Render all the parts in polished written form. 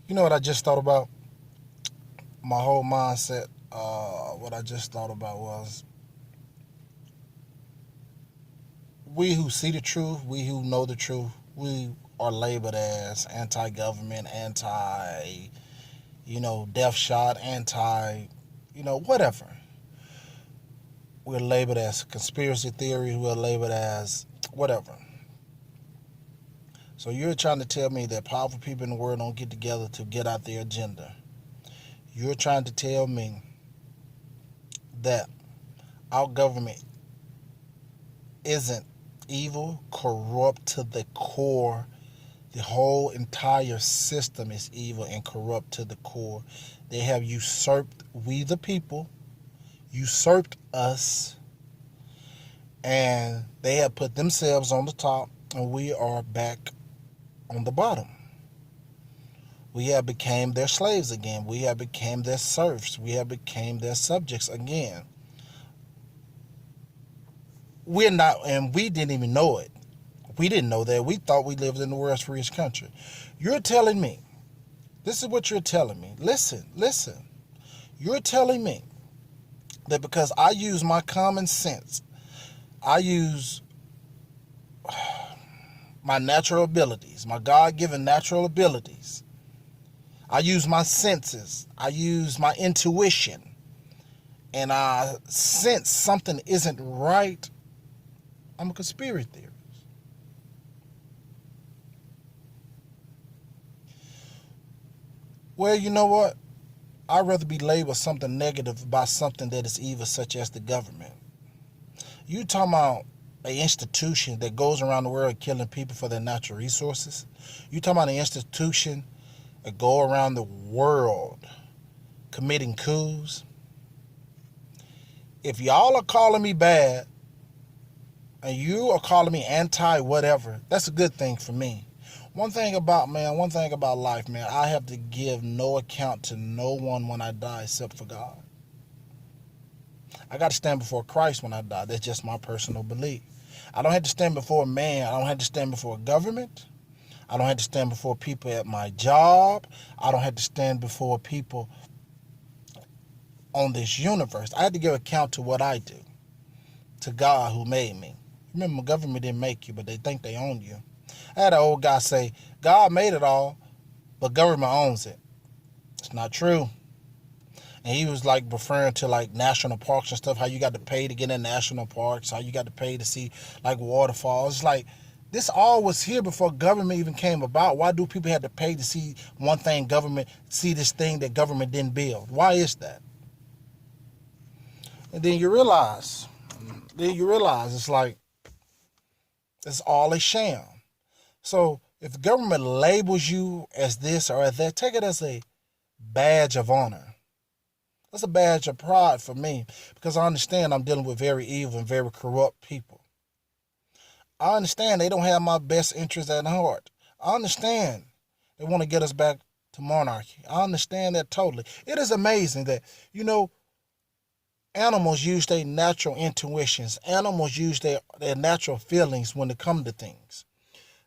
You know what I just thought about? My whole mindset. What I just thought about was we who see the truth, we who know the truth, we are labeled as anti-government, death shot, whatever. We're labeled as conspiracy theories. We're labeled as whatever. So you're trying to tell me that powerful people in the world don't get together to get out their agenda. You're trying to tell me that our government isn't evil, corrupt to the core. The whole entire system is evil and corrupt to the core. They have usurped we the people, usurped us, and they have put themselves on the top, and we are back on the bottom. We have become their slaves again. We have become their serfs. We have become their subjects again. We're not, and we didn't even know it. We didn't know that. We thought we lived in the world's freest country. You're telling me, this is what you're telling me. Listen. You're telling me that because I use my common sense, I use my natural abilities, my God given natural abilities, I use my senses, I use my intuition, and I sense something isn't right, I'm a conspiracy theorist. Well, you know what? I'd rather be labeled something negative by something that is evil, such as the government. You talking about an institution that goes around the world killing people for their natural resources? You talking about an institution that go around the world committing coups? If y'all are calling me bad and you are calling me anti whatever, that's a good thing for me. One thing about life, man, I have to give no account to no one when I die except for God. I got to stand before Christ when I die. That's just my personal belief. I don't have to stand before a man. I don't have to stand before a government. I don't have to stand before people at my job. I don't have to stand before people on this universe. I had to give account to what I do, to God who made me. Remember, government didn't make you, but they think they own you. I had an old guy say, God made it all, but government owns it. It's not true. And he was like referring to like national parks and stuff, how you got to pay to get in national parks, how you got to pay to see like waterfalls. It's like this all was here before government even came about. Why do people have to pay to see one thing government, see this thing that government didn't build? Why is that? And then you realize it's like it's all a sham. So if the government labels you as this or as that, take it as a badge of honor. That's a badge of pride for me because I understand I'm dealing with very evil and very corrupt people. I understand they don't have my best interests at heart. I understand they want to get us back to monarchy. I understand that totally. It is amazing that, you know, animals use their natural intuitions. Animals use their natural feelings when it comes to things.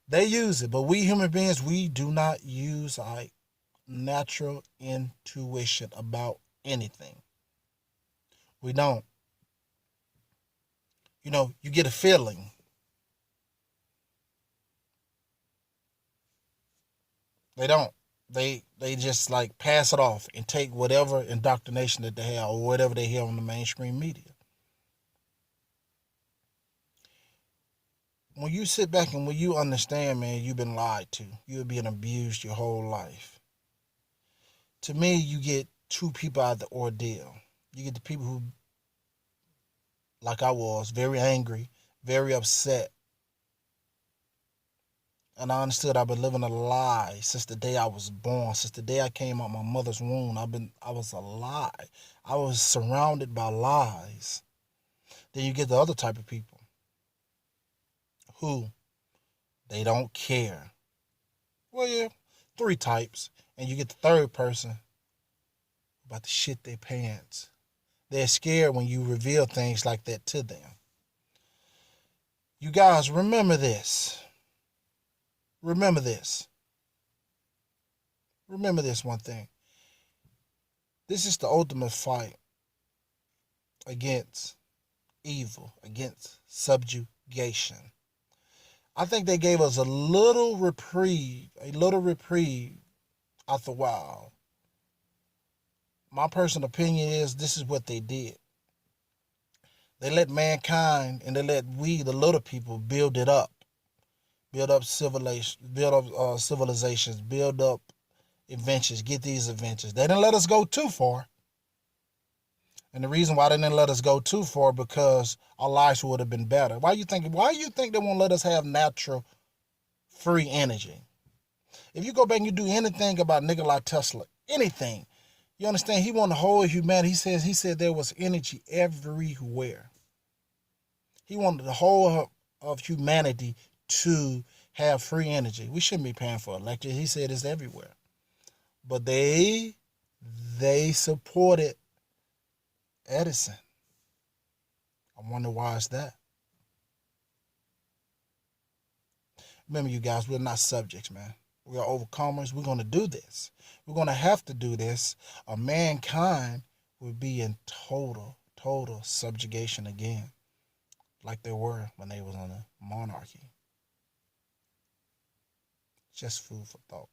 They use it, but we human beings, we do not use our natural intuition about anything. We don't. You get a feeling. They don't. They just like pass it off and take whatever indoctrination that they have or whatever they hear on the mainstream media. When you sit back and when you understand, man, you've been lied to. You've been abused your whole life. To me, you get two people out of the ordeal. You get the people who, like I was, very angry, very upset. And I understood I've been living a lie since the day I was born, since the day I came out my mother's womb. I was a lie. I was surrounded by lies. Then you get the other type of people who they don't care. Well, yeah, three types. And you get the third person about to shit their pants. They're scared when you reveal things like that to them. You guys, remember this. Remember this. Remember this one thing. This is the ultimate fight against evil, against subjugation. I think they gave us a little reprieve after a while. My personal opinion is this is what they did. They let mankind and they let we, the little people, build it up. Build up civilizations, build up inventions, get these inventions. They didn't let us go too far. And the reason why they didn't let us go too far because our lives would have been better. Why you think they won't let us have natural free energy? If you go back and you do anything about Nikola Tesla, anything, you understand he wanted the whole humanity. He said there was energy everywhere. He wanted the whole of humanity to have free energy. We shouldn't be paying for electric. He said it's everywhere. But they supported Edison. I wonder why is that? Remember, you guys, we're not subjects, man. We are overcomers. We're going to do this. We're going to have to do this, or mankind will be in total subjugation again, like they were when they was on a monarchy. Just food for thought.